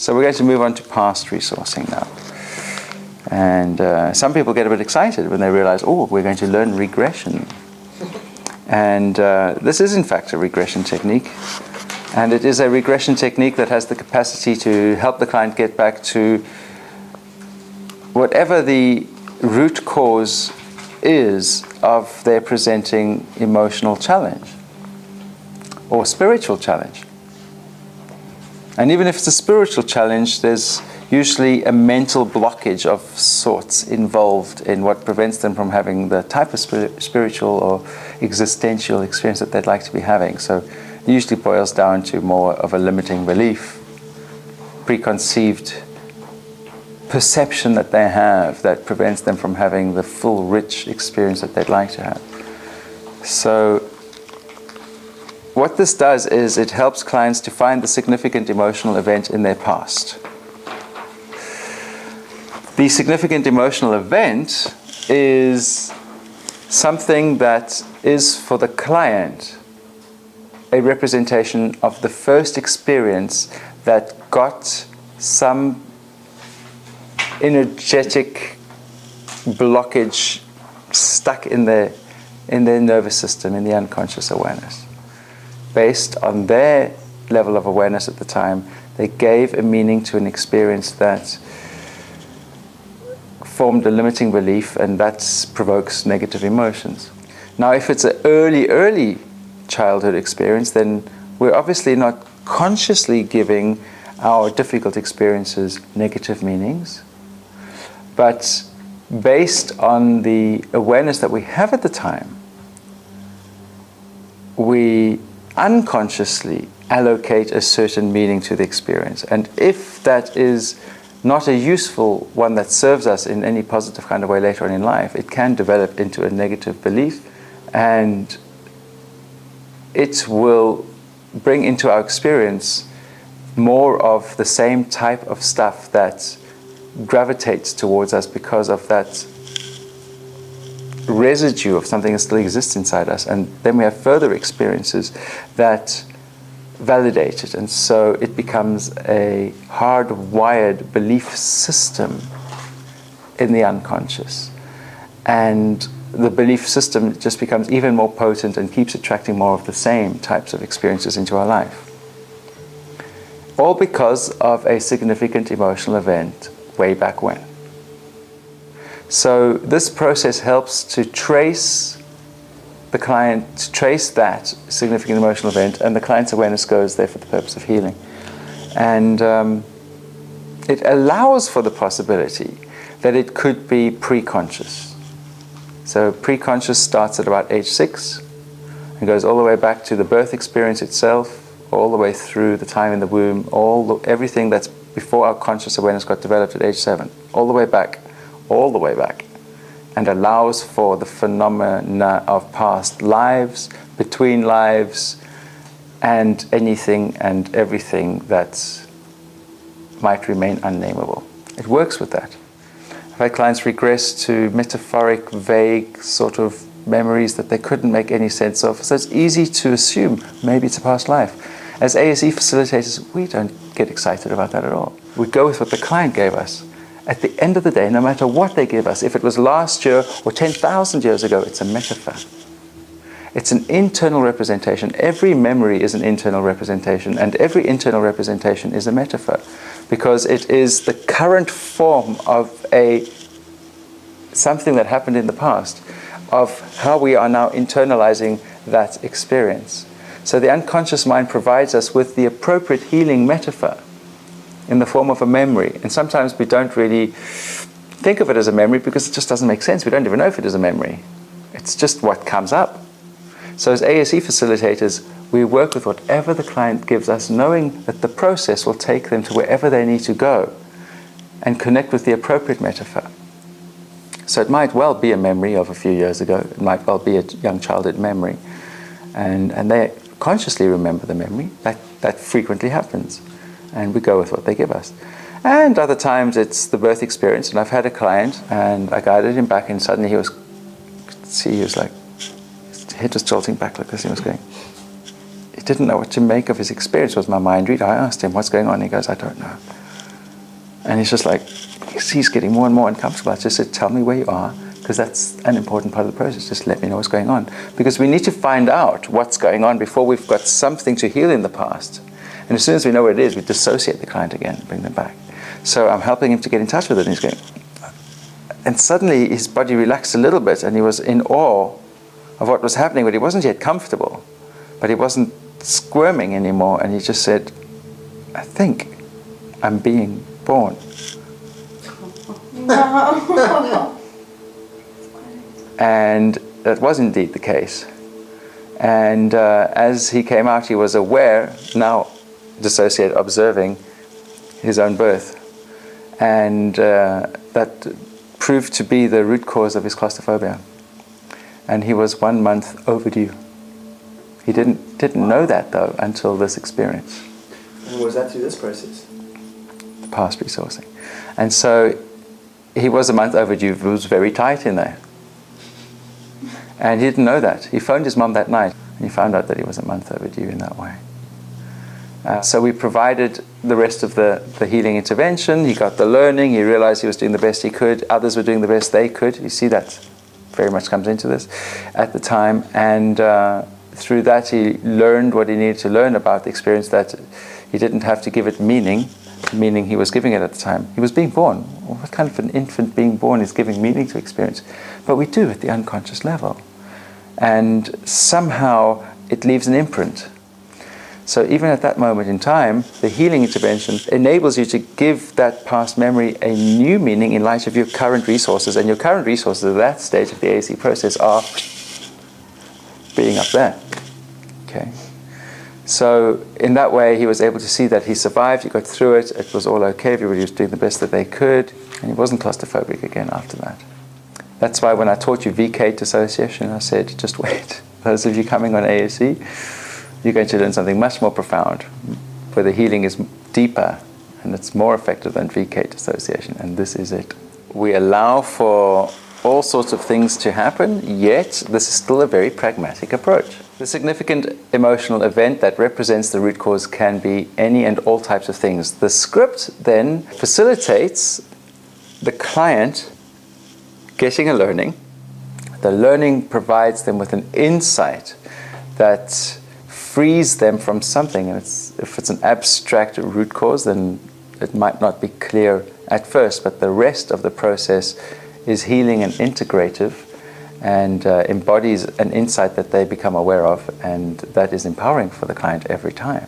So we're going to move on to past resourcing now. And some people get a bit excited when they realize, oh, we're going to learn regression. And this is in fact a regression technique. And it is a regression technique that has the capacity to help the client get back to whatever the root cause is of their presenting emotional challenge or spiritual challenge. And even if it's a spiritual challenge, there's usually a mental blockage of sorts involved in what prevents them from having the type of spiritual or existential experience that they'd like to be having. So it usually boils down to more of a limiting belief, preconceived perception that they have that prevents them from having the full, rich experience that they'd like to have. So what this does is it helps clients to find the significant emotional event in their past. The significant emotional event is something that is for the client a representation of the first experience that got some energetic blockage stuck in their nervous system, in the unconscious awareness. Based on their level of awareness at the time, they gave a meaning to an experience that formed a limiting belief, and that provokes negative emotions. Now, if it's an early childhood experience, then we're obviously not consciously giving our difficult experiences negative meanings, but based on the awareness that we have at the time, we unconsciously allocate a certain meaning to the experience. And if that is not a useful one that serves us in any positive kind of way later on in life, it can develop into a negative belief, and it will bring into our experience more of the same type of stuff that gravitates towards us because of that residue of something that still exists inside us. And then we have further experiences that validate it, and so it becomes a hardwired belief system in the unconscious, and the belief system just becomes even more potent and keeps attracting more of the same types of experiences into our life, all because of a significant emotional event way back when. So this process helps to trace the client, to trace that significant emotional event, and the client's awareness goes there for the purpose of healing. And it allows for the possibility that it could be pre-conscious. So pre-conscious starts at about age 6 and goes all the way back to the birth experience itself, all the way through the time in the womb, everything that's before our conscious awareness got developed at age 7, all the way back, and allows for the phenomena of past lives, between lives, and anything and everything that might remain unnameable. It works with that. I've had clients regress to metaphoric, vague sort of memories that they couldn't make any sense of. So it's easy to assume maybe it's a past life. As ASE facilitators, we don't get excited about that at all. We go with what the client gave us. At the end of the day, no matter what they give us, if it was last year or 10,000 years ago, it's a metaphor. It's an internal representation. Every memory is an internal representation, and every internal representation is a metaphor, because it is the current form of something that happened in the past, of how we are now internalizing that experience. So the unconscious mind provides us with the appropriate healing metaphor in the form of a memory. And sometimes we don't really think of it as a memory because it just doesn't make sense. We don't even know if it is a memory. It's just what comes up. So as ASE facilitators, we work with whatever the client gives us, knowing that the process will take them to wherever they need to go and connect with the appropriate metaphor. So it might well be a memory of a few years ago. It might well be a young childhood memory. And they consciously remember the memory. That frequently happens. And we go with what they give us. And other times it's the birth experience. And I've had a client, and I guided him back, and suddenly he was like, his head was jolting back like this. He was going, he didn't know what to make of his experience. Was my mind read? I asked him, what's going on? He goes, I don't know. And he's just like, he's getting more and more uncomfortable. I just said, tell me where you are, because that's an important part of the process. Just let me know what's going on. Because we need to find out what's going on before we've got something to heal in the past. And as soon as we know what it is, we dissociate the client again, bring them back. So I'm helping him to get in touch with it, and he's going, and suddenly his body relaxed a little bit, and he was in awe of what was happening, but he wasn't yet comfortable. But he wasn't squirming anymore, and he just said, I think I'm being born. No. And that was indeed the case. And as he came out, he was aware, now dissociated, observing his own birth. And that proved to be the root cause of his claustrophobia. And he was 1 month overdue. He didn't know that, though, until this experience. And was that through this process? Past resourcing. And so he was 1 month overdue. It was very tight in there. And he didn't know that. He phoned his mum that night, and he found out that he was 1 month overdue in that way. So we provided the rest of the healing intervention. He got the learning. He realized he was doing the best he could. Others were doing the best they could. You see, that very much comes into this at the time. And through that, he learned what he needed to learn about the experience, that he didn't have to give it meaning he was giving it at the time. He was being born. What kind of an infant being born is giving meaning to experience? But we do at the unconscious level. And somehow it leaves an imprint. So even at that moment in time, the healing intervention enables you to give that past memory a new meaning in light of your current resources. And your current resources at that stage of the ASE process are being up there. Okay. So in that way, he was able to see that he survived, he got through it, it was all okay, everybody was doing the best that they could, and he wasn't claustrophobic again after that. That's why when I taught you VK dissociation, I said, just wait. Those of you coming on ASE, you're going to learn something much more profound, where the healing is deeper and it's more effective than VK dissociation, and this is it. We allow for all sorts of things to happen, yet this is still a very pragmatic approach. The significant emotional event that represents the root cause can be any and all types of things. The script then facilitates the client getting a learning. The learning provides them with an insight that frees them from something. And if it's an abstract root cause, then it might not be clear at first, but the rest of the process is healing and integrative, and embodies an insight that they become aware of, and that is empowering for the client every time.